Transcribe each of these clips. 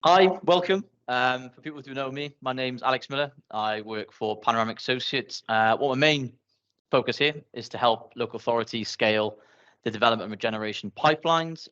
Hi, welcome. For people who do know me, my name's Alex Miller. I work for Panoramic Associates. What my main focus here is to help local authorities scale the development and regeneration pipelines.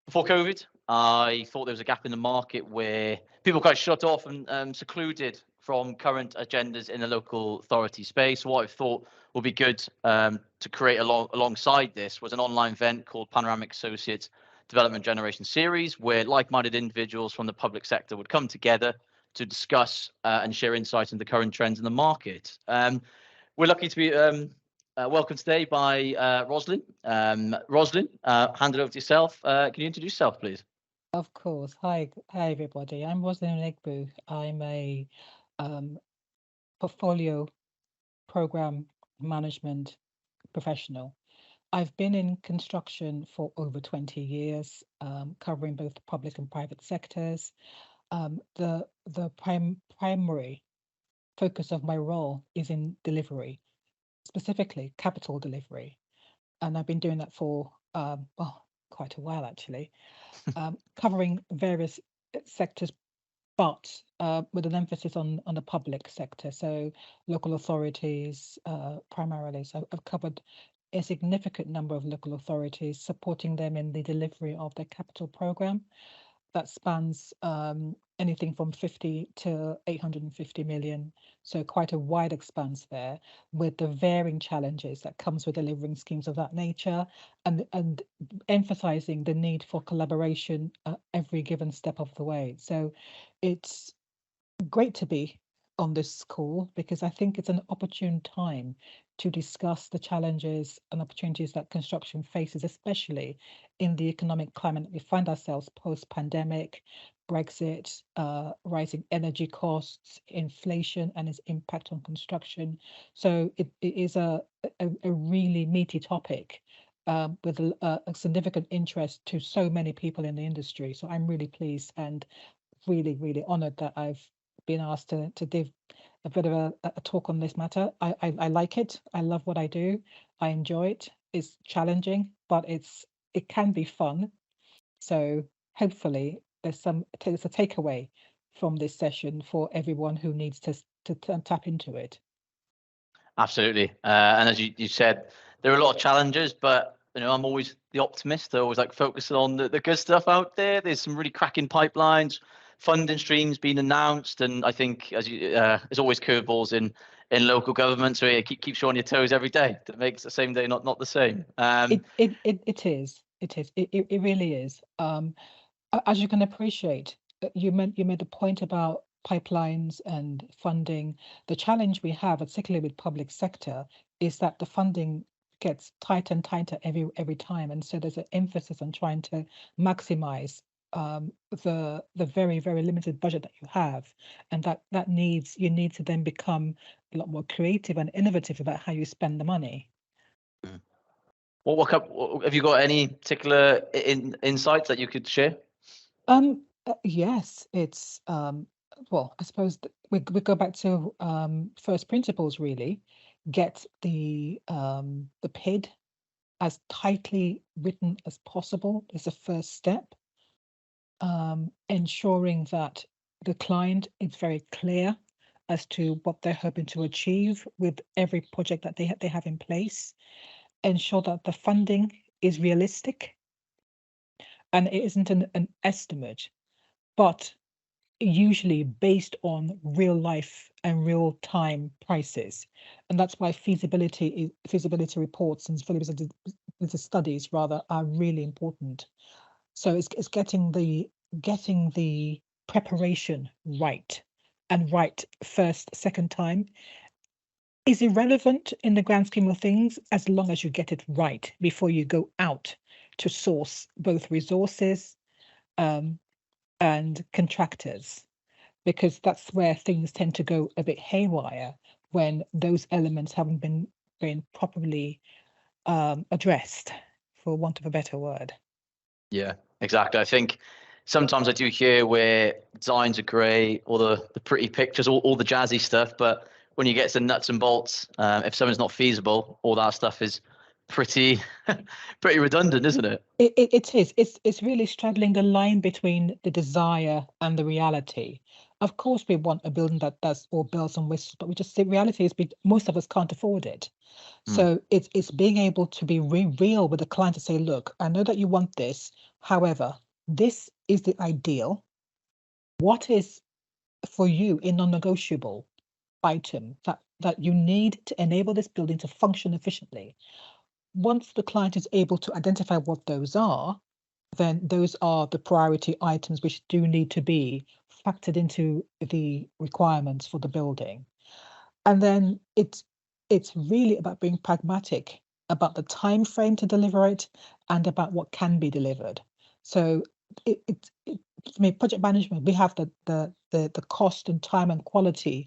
Before COVID, I thought there was a gap in the market where people got shut off and secluded from current agendas in the local authority space. What I thought would be good to create alongside this was an online event called Panoramic Associates Development Generation Series, where like-minded individuals from the public sector would come together to discuss and share insights into current trends in the market. We're lucky to be welcomed today by Roselyn. Roselyn, hand it over to yourself. Can you introduce yourself, please? Of course. Hi everybody. I'm Roselyn Unegbu. I'm a portfolio program management professional. I've been in construction for over 20 years, covering both the public and private sectors. The primary focus of my role is in delivery, specifically capital delivery, and I've been doing that for quite a while actually, covering various sectors, but with an emphasis on the public sector, so local authorities primarily. So I've covered a significant number of local authorities, supporting them in the delivery of their capital program that spans anything from 50 to 850 million. So quite a wide expanse there, with the varying challenges that comes with delivering schemes of that nature, and emphasizing the need for collaboration every given step of the way. So it's great to be on this call because I think it's an opportune time to discuss the challenges and opportunities that construction faces, especially in the economic climate that we find ourselves post-pandemic, Brexit, rising energy costs, inflation, and its impact on construction. So it is a really meaty topic with a significant interest to so many people in the industry. So I'm really pleased and really, really honored that I've been asked to give a bit of a talk on this matter. I like it. I love what I do. I enjoy it. It's challenging, but it can be fun. So hopefully there's a takeaway from this session for everyone who needs to tap into it. Absolutely. And as you said, there are a lot of challenges, but I'm always the optimist. I always like focusing on the good stuff out there. There's some really cracking pipelines, funding streams being announced, and I think as you, there's always curveballs in local government. So yeah, keep you on your toes every day. That makes the same day not the same. It is. It is. It really is. As you can appreciate, you made a point about pipelines and funding. The challenge we have, particularly with public sector, is that the funding gets tighter and tighter every time, and so there's an emphasis on trying to maximize the very limited budget that you have, and you need to then become a lot more creative and innovative about how you spend the money. What have you got any particular insights that you could share? Yes, it's well, I suppose we go back to first principles really. Get the PID as tightly written as possible is the first step. Ensuring that the client is very clear as to what they're hoping to achieve with every project that they have in place. Ensure that the funding is realistic and it isn't an estimate, but usually based on real life and real time prices. And that's why feasibility reports and feasibility studies rather are really important. So it's getting the preparation right, and right first, second time is irrelevant in the grand scheme of things as long as you get it right before you go out to source both resources um, and contractors, because that's where things tend to go a bit haywire when those elements haven't been properly addressed, for want of a better word. Yeah, exactly. I think sometimes I do hear where designs are great, all the pretty pictures, all the jazzy stuff, but when you get to nuts and bolts, if something's not feasible, all that stuff is pretty pretty redundant, isn't it? It is. It's really straddling the line between the desire and the reality. Of course, we want a building that does all bells and whistles, but the reality is most of us can't afford it. So it's being able to be real with the client to say, look, I know that you want this. However, this is the ideal. What is for you a non-negotiable item that you need to enable this building to function efficiently? Once the client is able to identify what those are, then those are the priority items which do need to be factored into the requirements for the building. And then it's really about being pragmatic about the time frame to deliver it and about what can be delivered. So for me, project management, we have the cost and time and quality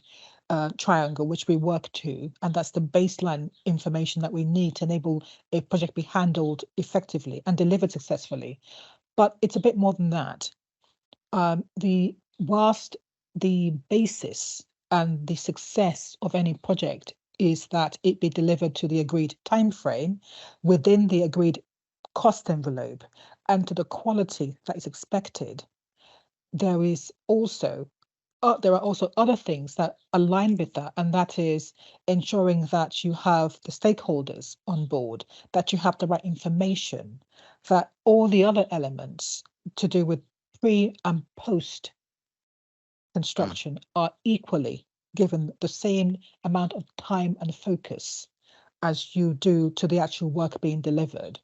triangle which we work to, and that's the baseline information that we need to enable a project be handled effectively and delivered successfully. But it's a bit more than that. Whilst the basis and the success of any project is that it be delivered to the agreed time frame within the agreed cost envelope and to the quality that is expected, there are also other things that align with that, and that is ensuring that you have the stakeholders on board, that you have the right information, that all the other elements to do with pre and post construction are equally given the same amount of time and focus as you do to the actual work being delivered.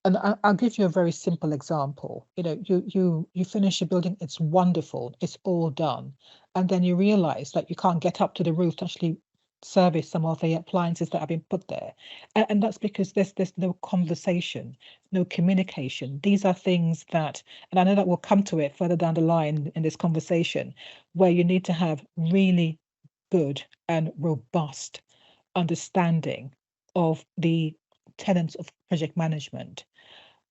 And I'll give you a very simple example. You finish a building, it's wonderful, it's all done, and then you realize that you can't get up to the roof to actually service some of the appliances that have been put there, and that's because there's no conversation, no communication. These are things that, and I know that we'll come to it further down the line in this conversation, where you need to have really good and robust understanding of the tenets of project management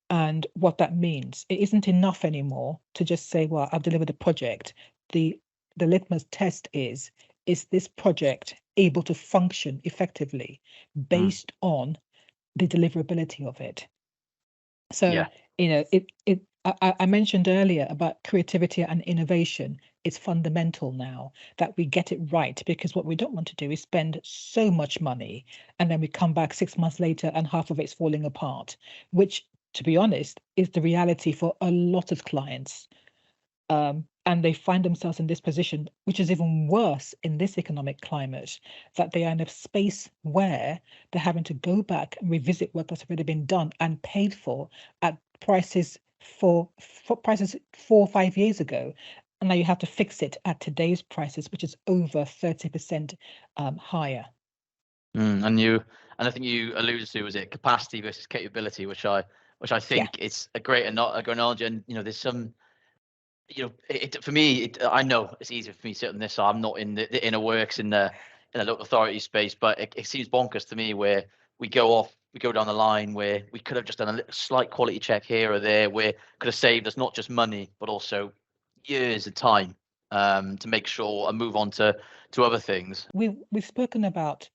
and what that means. It isn't enough anymore to just say, well, I've delivered a project. The litmus test is this project able to function effectively based on the deliverability of it? So, I mentioned earlier about creativity and innovation. It's fundamental now that we get it right, because what we don't want to do is spend so much money and then we come back 6 months later and half of it's falling apart, which, to be honest, is the reality for a lot of clients. And they find themselves in this position, which is even worse in this economic climate, that they are in a space where they're having to go back and revisit work that's already been done and paid for at prices for prices 4 or 5 years ago. And now you have to fix it at today's prices, which is over 30% higher. And I think you alluded to, was it capacity versus capability, which I think it's a great analogy. And there's some, for me, I know it's easier for me to sit on this. So I'm not in the inner works in the local authority space, but it seems bonkers to me where we go down the line where we could have just done a slight quality check here or there, where could have saved us not just money but also years of time to make sure and move on to other things. We've spoken about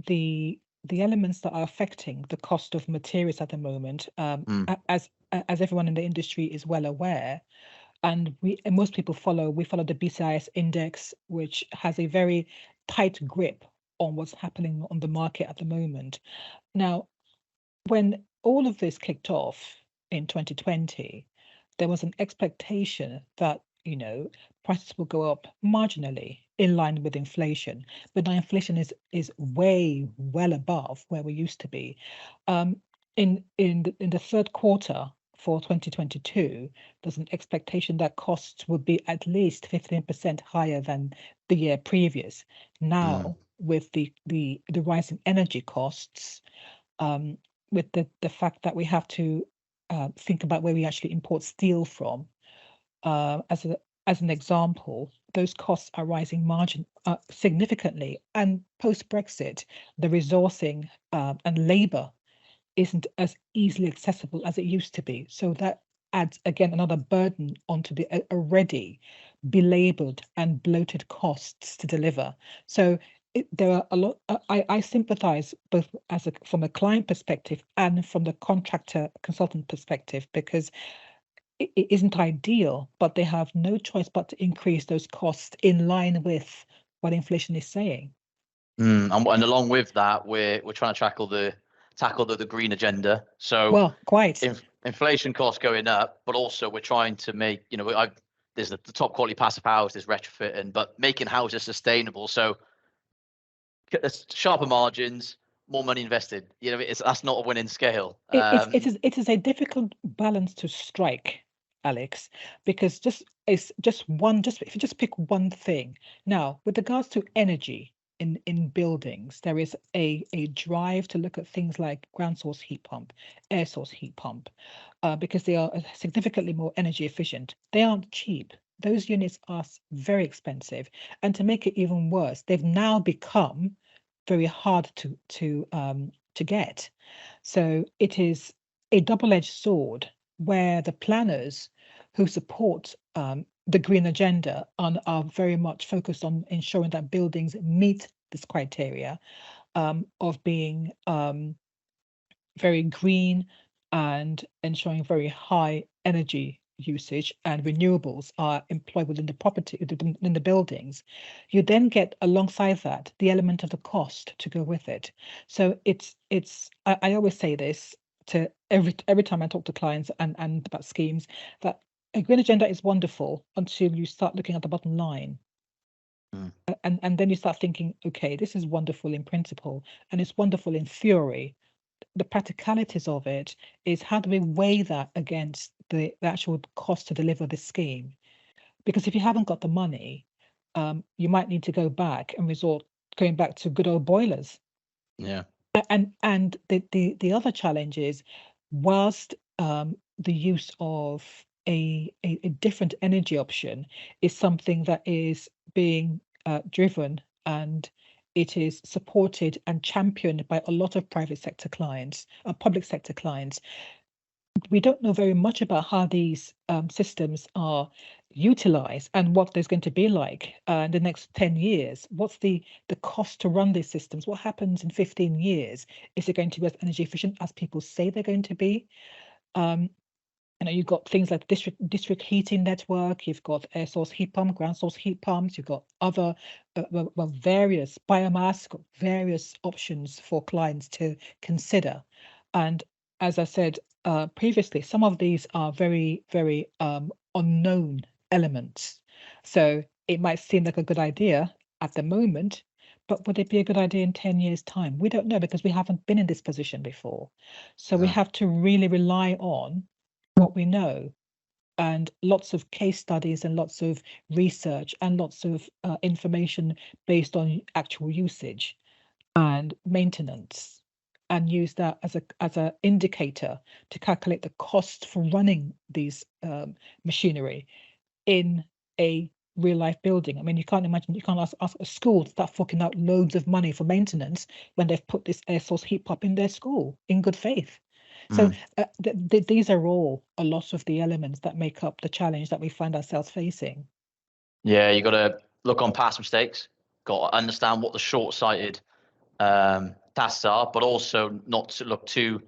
the elements that are affecting the cost of materials at the moment, as everyone in the industry is well aware. And most people follow the BCIS index, which has a very tight grip on what's happening on the market at the moment. Now, when all of this kicked off in 2020, there was an expectation that prices will go up marginally in line with inflation, but now inflation is way well above where we used to be. In the third quarter for 2022, there's an expectation that costs would be at least 15% higher than the year previous. Now, with the rising energy costs, with the fact that we have to think about where we actually import steel from, as an example, those costs are rising significantly. And post-Brexit, the resourcing and labour isn't as easily accessible as it used to be. So that adds, again, another burden onto the already belaboured and bloated costs to deliver. So there are a lot. I sympathize both from a client perspective and from the contractor consultant perspective, because it isn't ideal, but they have no choice but to increase those costs in line with what inflation is saying. And along with that, we're trying to tackle the green agenda. So well, quite inflation costs going up, but also we're trying to make, there's the top quality passive house, there's retrofitting, but making houses sustainable. So sharper margins, more money invested. That's not a winning scale. It is a difficult balance to strike, Alex, because if you just pick one thing. Now, with regards to energy in buildings, there is a drive to look at things like ground source heat pump, air source heat pump, because they are significantly more energy efficient. They aren't cheap. Those units are very expensive, and to make it even worse, they've now become very hard to get. So it is a double-edged sword, where the planners who support the green agenda are very much focused on ensuring that buildings meet this criteria of being very green and ensuring very high energy usage, and renewables are employed within the property, in the buildings. You then get alongside that the element of the cost to go with it. So I always say this to every time I talk to clients and about schemes, that a green agenda is wonderful until you start looking at the bottom line. And then you start thinking, okay, this is wonderful in principle and it's wonderful in theory. The practicalities of it is, how do we weigh that against the actual cost to deliver this scheme? Because if you haven't got the money, you might need to go back and going back to good old boilers. Yeah. And the other challenge is, whilst the use of a different energy option is something that is being driven, and it is supported and championed by a lot of private sector clients, public sector clients, we don't know very much about how these systems are utilized and what there's going to be like in the next 10 years. What's the cost to run these systems? What happens in 15 years? Is it going to be as energy efficient as people say they're going to be? You've got things like district heating network, you've got air source heat pump, ground source heat pumps, you've got other various biomass, got various options for clients to consider. And as I said previously, some of these are very, very unknown elements. So it might seem like a good idea at the moment, but would it be a good idea in 10 years' time? We don't know, because we haven't been in this position before. So we have to really rely on what we know, and lots of case studies and lots of research and lots of information based on actual usage and maintenance, and use that as a indicator to calculate the cost for running these machinery in a real life building. I mean, you can't ask a school to start forking out loads of money for maintenance when they've put this air source heat pump in their school in good faith. So these are all a lot of the elements that make up the challenge that we find ourselves facing. Yeah, you got to look on past mistakes, got to understand what the short-sighted tasks are, but also not to look too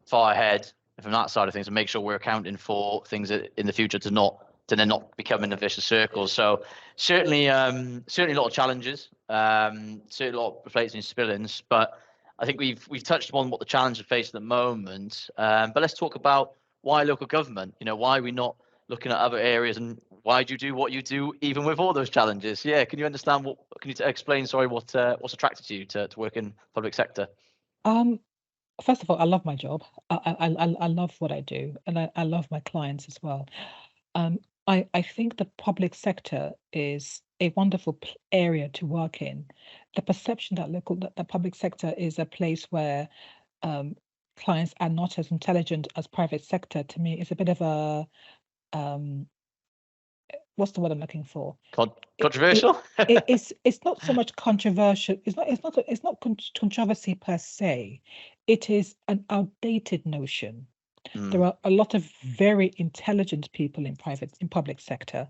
far ahead from that side of things, and make sure we're accounting for things in the future to then not become in a vicious circle. So certainly a lot of challenges, certainly a lot of plates and spillings, but I think we've touched upon what the challenges face at the moment. But let's talk about why local government. Why are we not looking at other areas, and why do you do what you do even with all those challenges? Yeah, can you understand can you explain? Sorry, what's attracted you to work in public sector? First of all, I love my job. I love what I do, and I love my clients as well. I think the public sector is a wonderful area to work in. The perception that the public sector is a place where clients are not as intelligent as private sector, to me, is a bit of a what's the word I'm looking for? Controversial? It's not so much controversial. It's not controversy per se. It is an outdated notion. There are a lot of very intelligent people in public sector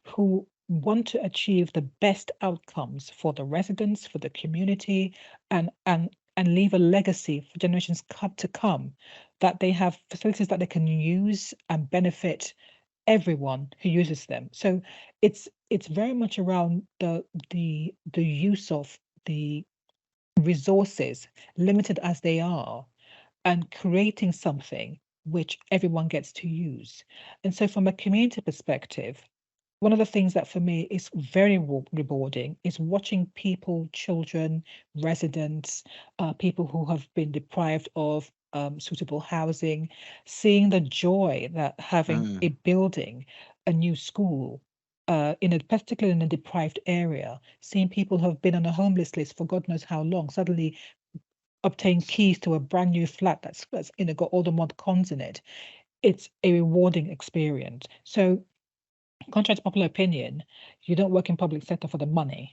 who want to achieve the best outcomes for the residents, for the community, and leave a legacy for generations to come, that they have facilities that they can use and benefit everyone who uses them. So it's very much around the use of the resources, limited as they are, and creating something which everyone gets to use. And so from a community perspective, one of the things that for me is very rewarding is watching people, children, residents, people who have been deprived of suitable housing, seeing the joy that having a building, a new school, particularly in a deprived area, seeing people who have been on a homeless list for God knows how long, suddenly obtain keys to a brand new flat that's got all the mod cons in it. It's a rewarding experience. So contrary to popular opinion, you don't work in public sector for the money.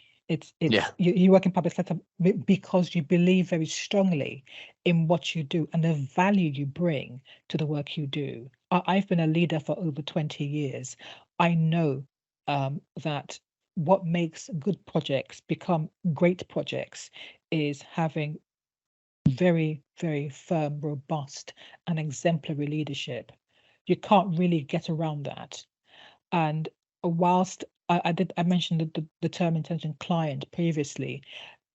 You work in public sector because you believe very strongly in what you do and the value you bring to the work you do. I've been a leader for over 20 years. I know that what makes good projects become great projects is having very, very firm, robust, and exemplary leadership. You can't really get around that. And whilst I mentioned the term intelligent client previously,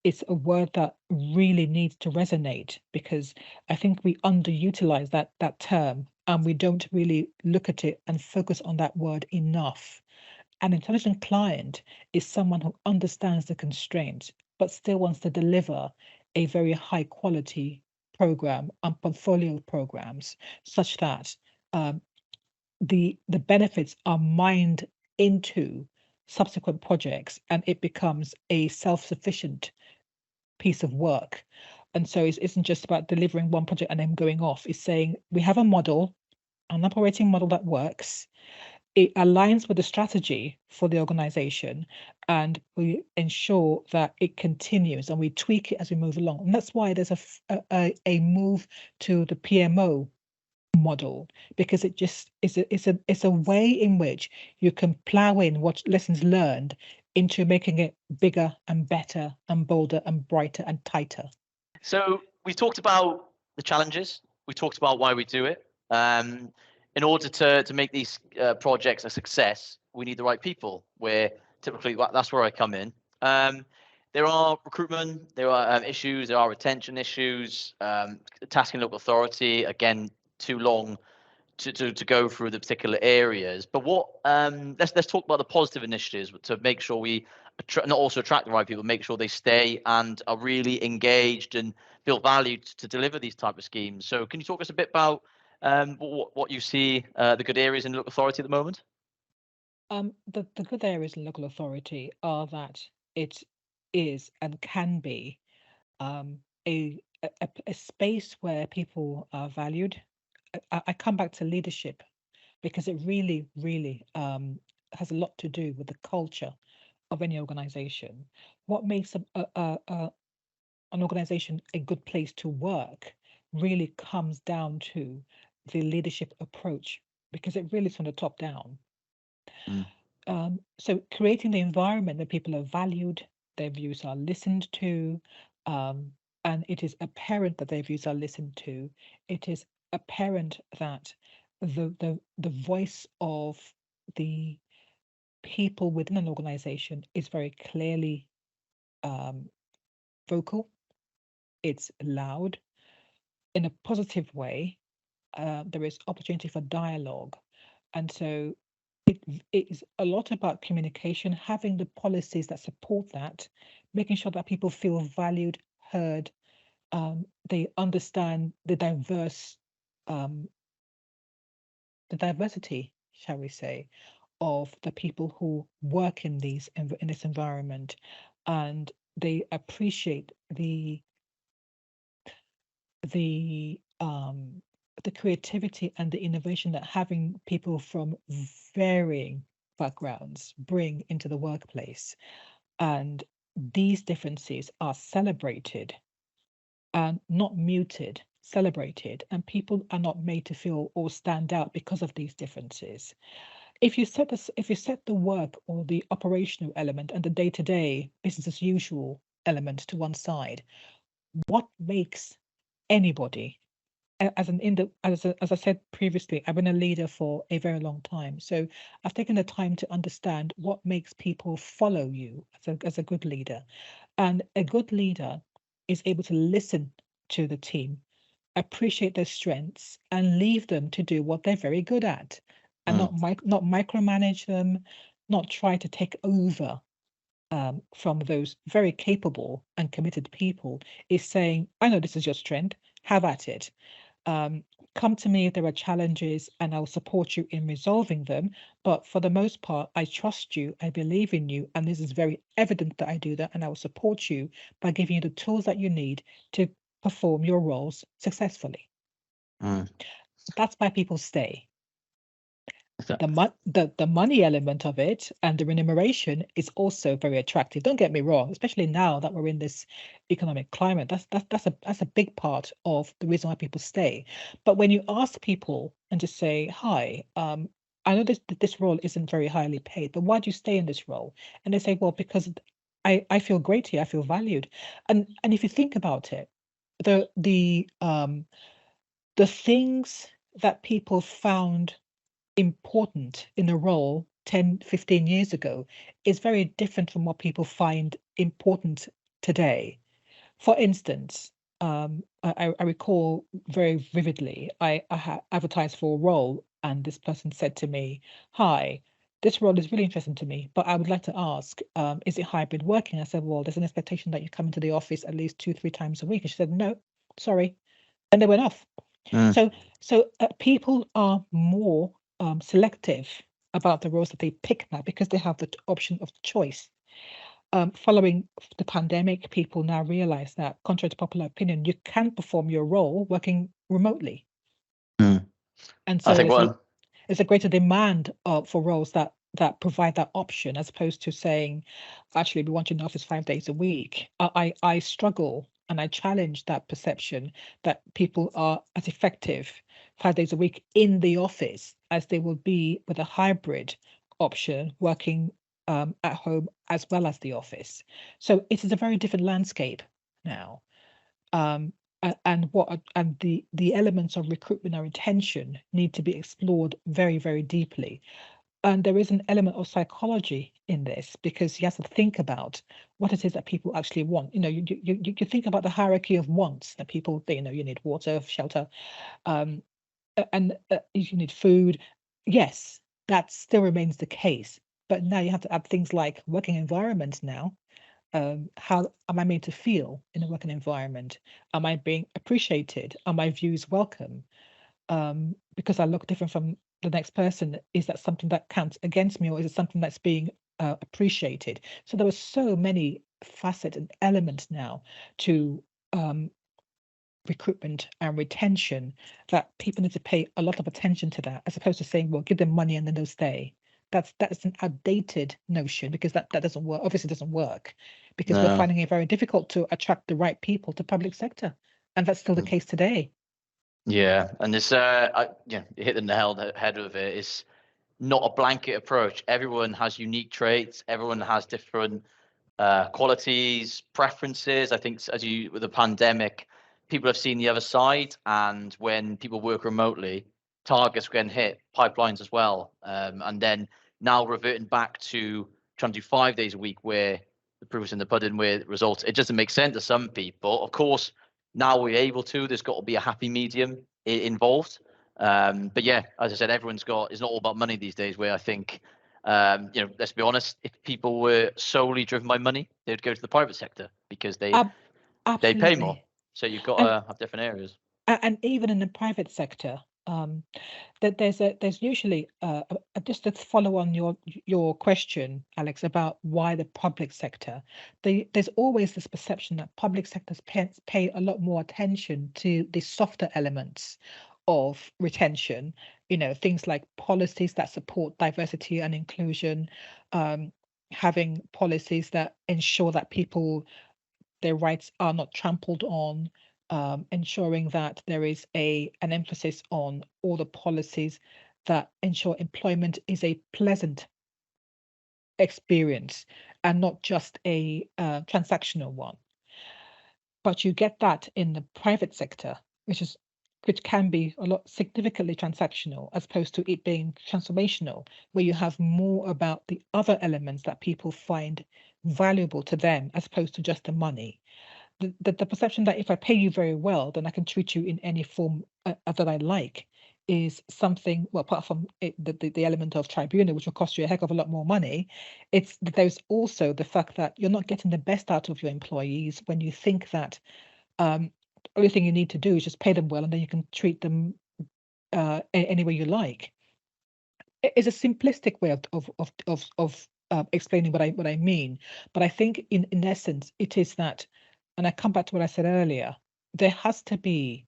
it's a word that really needs to resonate, because I think we underutilize that term and we don't really look at it and focus on that word enough. An intelligent client is someone who understands the constraints but still wants to deliver a very high quality program and portfolio of programs, such that um, the benefits are mined into subsequent projects and it becomes a self-sufficient piece of work. And so it isn't just about delivering one project and then going off. It's saying we have a model, an operating model that works. It aligns with the strategy for the organization, and we ensure that it continues and we tweak it as we move along. And that's why there's a move to the PMO model, because it just it's a way in which you can plow in what lessons learned into making it bigger and better and bolder and brighter and tighter. So we talked about the challenges. We talked about why we do it. In order to make these projects a success, we need the right people. Where typically that's where I come in. There are recruitment, there are issues, there are retention issues, tasking local authority. Again, too long to go through the particular areas. But what let's talk about the positive initiatives to make sure we not also attract the right people, make sure they stay and are really engaged and feel valued to deliver these type of schemes. So can you talk us a bit about what you see the good areas in local authority at the moment? The good areas in local authority are that it is and can be um, a space where people are valued. I come back to leadership because it really, really has a lot to do with the culture of any organization. What makes an organization a good place to work really comes down to the leadership approach, because it really is from the top down. So creating the environment that people are valued, their views are listened to, and it is apparent that their views are listened to. It is apparent that the voice of the people within an organization is very clearly vocal. It's loud in a positive way. There is opportunity for dialogue, and so it is a lot about communication, having the policies that support that, making sure that people feel valued, heard, they understand the diversity, shall we say, of the people who work in this environment, and they appreciate the the creativity and the innovation that having people from varying backgrounds bring into the workplace. And these differences are celebrated and not muted, celebrated, and people are not made to feel or stand out because of these differences. if you set the work or the operational element and the day-to-day business as usual element to one side, what makes anybody, as I said previously, I've been a leader for a very long time, so I've taken the time to understand what makes people follow you as a good leader. And a good leader is able to listen to the team, appreciate their strengths, and leave them to do what they're very good at, and not micromanage them, not try to take over from those very capable and committed people. Is saying, I know this is your strength, have at it. Come to me if there are challenges and I'll support you in resolving them. But for the most part, I trust you, I believe in you, and this is very evident that I do that, and I will support you by giving you the tools that you need to perform your roles successfully. That's why people stay. The money element of it and the remuneration is also very attractive. Don't get me wrong, especially now that we're in this economic climate. That's a big part of the reason why people stay. But when you ask people and just say, "Hi, I know this role isn't very highly paid, but why do you stay in this role?" And they say, "Well, because I feel great here. I feel valued." And if you think about it, the things that people found important in a role 10, 15 years ago is very different from what people find important today. For instance, I recall very vividly, I advertised for a role, and this person said to me, "Hi, this role is really interesting to me, but I would like to ask, is it hybrid working?" I said, "Well, there's an expectation that you come into the office at least 2, 3 times a week." And she said, "No, sorry." And they went off. So people are more selective about the roles that they pick now because they have the option of choice. Following the pandemic, people now realize that, contrary to popular opinion, you can perform your role working remotely. And so there's a greater demand for roles that provide that option, as opposed to saying, actually, we want you in the office 5 days a week. I struggle and I challenge that perception that people are as effective 5 days a week in the office as they will be with a hybrid option, working at home as well as the office. So it is a very different landscape now. And the elements of recruitment and retention need to be explored very, very deeply. And there is an element of psychology in this, because you have to think about what it is that people actually want. You think about the hierarchy of wants that people, you need water, shelter, and you need food. Yes, that still remains the case. But now you have to add things like working environment now. How am I made to feel in a working environment? Am I being appreciated? Are my views welcome? Because I look different from the next person, is that something that counts against me, or is it something that's being appreciated? So there were so many facets and elements now to recruitment and retention that people need to pay a lot of attention to that, as opposed to saying, well, give them money and then they'll stay. That's an outdated notion, because that doesn't work. Obviously doesn't work, because we're finding it very difficult to attract the right people to public sector, and that's still the case today. Yeah, and this you hit the nail on the head of it. It's not a blanket approach. Everyone has unique traits. Everyone has different qualities, preferences. I think with the pandemic, people have seen the other side, and when people work remotely, targets can hit, pipelines as well, and then now reverting back to trying to do 5 days a week, where the proof is in the pudding with results. It doesn't make sense to some people. Of course, now we're able to. There's got to be a happy medium involved. But yeah, as I said, it's not all about money these days, where I think, let's be honest, if people were solely driven by money, they'd go to the private sector, because they pay more. So you've got to have different areas. And even in the private sector, that there's usually just to follow on your question, Alex, about why the public sector. There's always this perception that public sectors pay a lot more attention to the softer elements of retention. Things like policies that support diversity and inclusion, having policies that ensure that their rights are not trampled on, ensuring that there is an emphasis on all the policies that ensure employment is a pleasant experience and not just a transactional one. But you get that in the private sector, which can be a lot significantly transactional, as opposed to it being transformational, where you have more about the other elements that people find valuable to them, as opposed to just the money. The perception that if I pay you very well, then I can treat you in any form that I like is something, well, apart from the element of tribunal, which will cost you a heck of a lot more money, there's also the fact that you're not getting the best out of your employees when you think that the only thing you need to do is just pay them well, and then you can treat them any way you like. It's a simplistic way of explaining what I mean, but I think in essence it is that, and I come back to what I said earlier, there has to be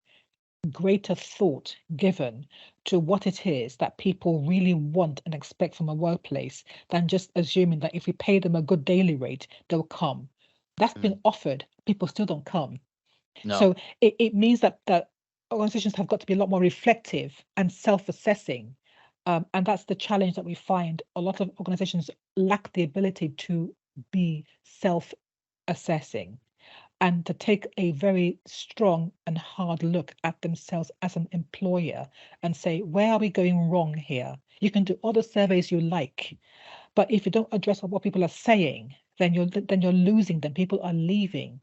greater thought given to what it is that people really want and expect from a workplace than just assuming that if we pay them a good daily rate, they'll come. That's been offered, people still don't come. No. So it means that organizations have got to be a lot more reflective and self-assessing. And that's the challenge that we find. A lot of organizations lack the ability to be self-assessing and to take a very strong and hard look at themselves as an employer and say, where are we going wrong here? You can do all the surveys you like, but if you don't address what people are saying, then you're losing them. People are leaving.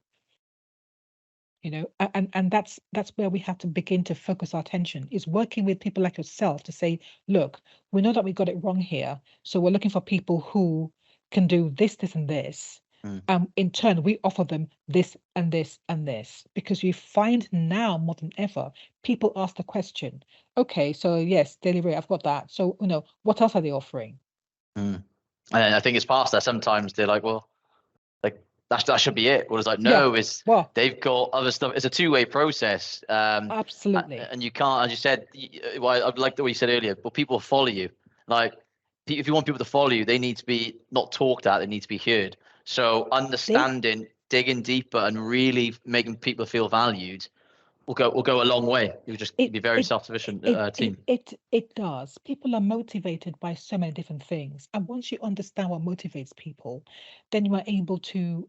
And that's where we have to begin to focus our attention, is working with people like yourself to say, look, we know that we got it wrong here, so we're looking for people who can do this, this, and this. In turn, we offer them this and this and this, because you find now more than ever, people ask the question, okay, so yes, daily rate, I've got that. So, what else are they offering? And I think it's past that. Sometimes they're like, well, like that should be it. Well, it's like, no, they've got other stuff. It's a two-way process. Absolutely. And you can't, as you said, well, I like the way you said earlier, but people follow you. Like, if you want people to follow you, they need to be not talked at, they need to be heard. So understanding, digging deeper, and really making people feel valued will go a long way. You'll just be very self-sufficient team. It does. People are motivated by so many different things, and once you understand what motivates people, then you are able to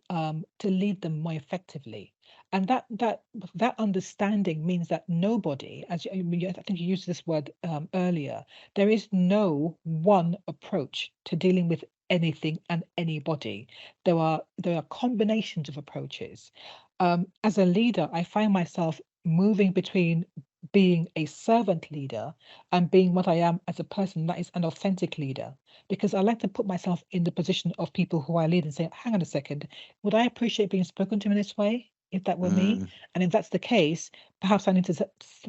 lead them more effectively. And that understanding means that nobody, I think you used this word earlier, there is no one approach to dealing with anything and anybody. There are combinations of approaches. As a leader, I find myself moving between being a servant leader and being what I am as a person that is an authentic leader, because I like to put myself in the position of people who I lead and say, hang on a second, would I appreciate being spoken to in this way if that were me? And if that's the case, perhaps I need to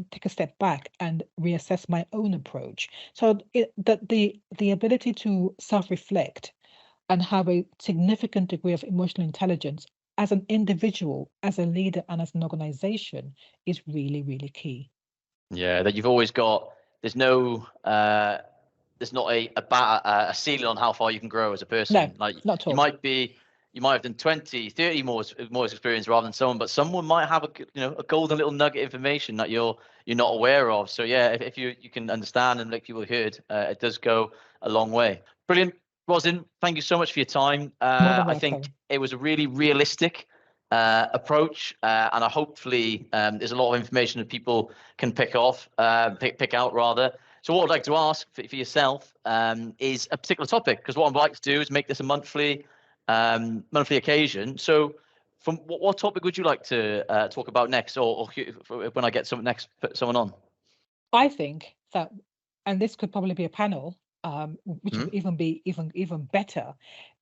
take a step back and reassess my own approach. So the ability to self-reflect and have a significant degree of emotional intelligence as an individual, as a leader, and as an organization is really, really key. Yeah, that you've always got, there's not a ceiling on how far you can grow as a person. No, like not at all. You might have done 20, 30 more experience rather than someone, but someone might have a golden little nugget of information that you're not aware of. So yeah, if you can understand and make people heard, it does go a long way. Brilliant. Roselyn, thank you so much for your time. I think it was a really realistic approach, and hopefully there's a lot of information that people can pick out rather. So what I'd like to ask for yourself is a particular topic, because what I'd like to do is make this a monthly occasion. So from what topic would you like to talk about next, or when I get put someone on? I think that, and this could probably be a panel, which would even be even better,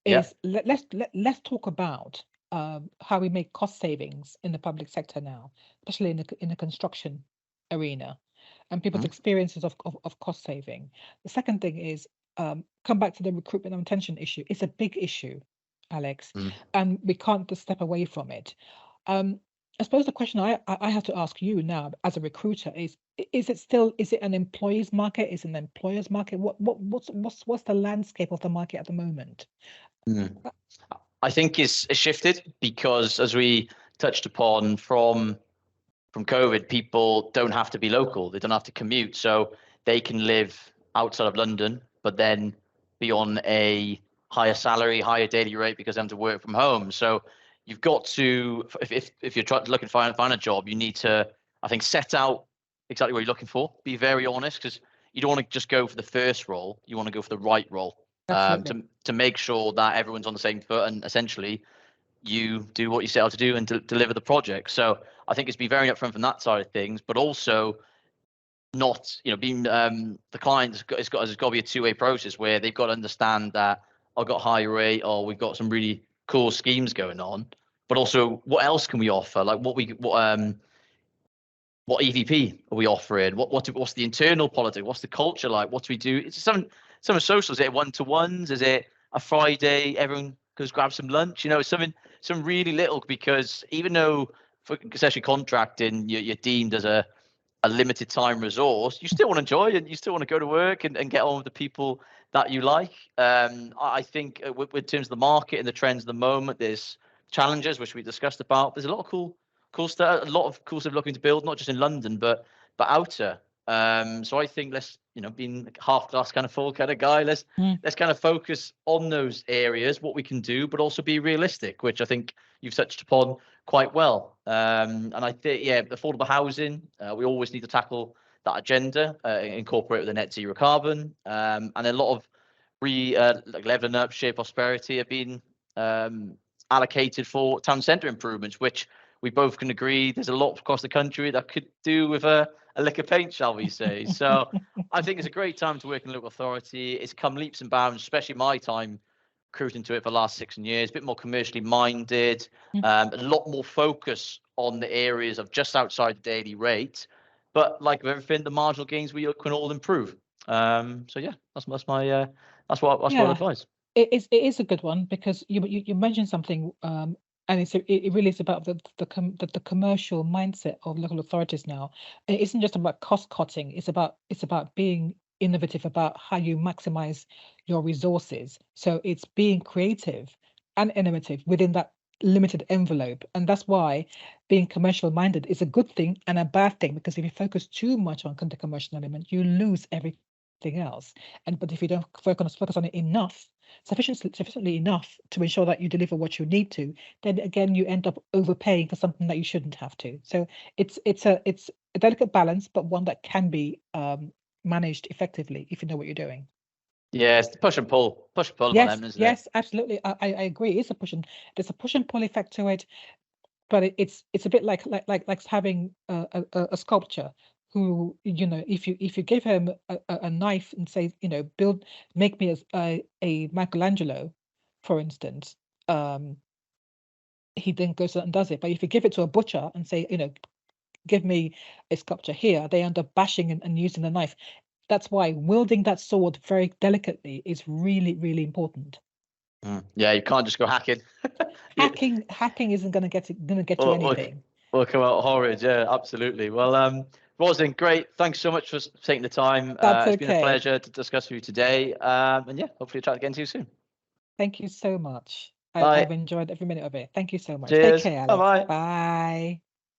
is let's talk about how we make cost savings in the public sector now, especially in the construction arena, and people's experiences of cost saving. The second thing is come back to the recruitment and retention issue. It's a big issue, Alex, and we can't just step away from it. I suppose the question I have to ask you now as a recruiter is it an employee's market? Is it an employer's market? What's the landscape of the market at the moment? I think it's shifted because, as we touched upon, from COVID, people don't have to be local. They don't have to commute, so they can live outside of London, but then be on a higher salary, higher daily rate because they have to work from home. So you've got to, if you're trying to look and find a job, you need to, I think, set out exactly what you're looking for. Be very honest, because you don't want to just go for the first role. You want to go for the right role, to make sure that everyone's on the same foot, and essentially you do what you set out to do and to deliver the project. So I think it's be very upfront from that side of things, but also not, being the client has got to be a two-way process where they've got to understand that I've got a high rate, or we've got some really cool schemes going on, but also what else can we offer? Like what EVP are we offering? What's the internal politics? What's the culture like? What do we do? It's some socials. Is it one-to-ones? Is it a Friday? Everyone goes grab some lunch. Some really little, because even though, especially contracting, you're deemed as a limited time resource, you still want to enjoy, and you still want to go to work and get on with the people that you like. I think with terms of the market and the trends at the moment, there's challenges which we discussed about. There's a lot of cool stuff, looking to build, not just in London, but outer. So I think let's, being half glass kind of full kind of guy, let's kind of focus on those areas, what we can do, but also be realistic, which I think you've touched upon quite well. And I think, affordable housing, we always need to tackle that agenda, incorporate with the net zero carbon, and a lot of like leveling up, shared prosperity have been allocated for town centre improvements, which we both can agree there's a lot across the country that could do with a lick of paint, shall we say. So I think it's a great time to work in local authority. It's come leaps and bounds, especially my time recruiting to it for the last 6 years, a bit more commercially minded, a lot more focus on the areas of just outside the daily rate. But like with everything, the marginal gains we can all improve. So yeah, that's my that's what I'd advise. It is a good one, because you mentioned something, and it really is about the commercial mindset of local authorities now. It isn't just about cost cutting. It's about being innovative about how you maximize your resources. So it's being creative and innovative within that limited envelope, and that's why being commercial minded is a good thing and a bad thing, because if you focus too much on the commercial element, you lose everything else. But if you don't focus on it enough, sufficiently enough to ensure that you deliver what you need to, then again you end up overpaying for something that you shouldn't have to. So it's a delicate balance, but one that can be managed effectively if you know what you're doing. Yes, the push and pull Yes, on them, isn't yes, absolutely. I agree. There's a push and pull effect to it, but it's a bit like having a sculptor who, if you give him a knife and say, make me a Michelangelo, for instance, he then goes and does it. But if you give it to a butcher and say, give me a sculpture here, they end up bashing and using the knife. That's why wielding that sword very delicately is really, really important. Yeah, you can't just go hacking. Hacking isn't going to get you anything. Will come out horrid. Yeah, absolutely. Well, Roselyn, great. Thanks so much for taking the time. It's been a pleasure to discuss with you today. And yeah, hopefully chat again to you soon. Thank you so much. I've enjoyed every minute of it. Thank you so much. Cheers. Take care, Alex. Bye-bye. Bye.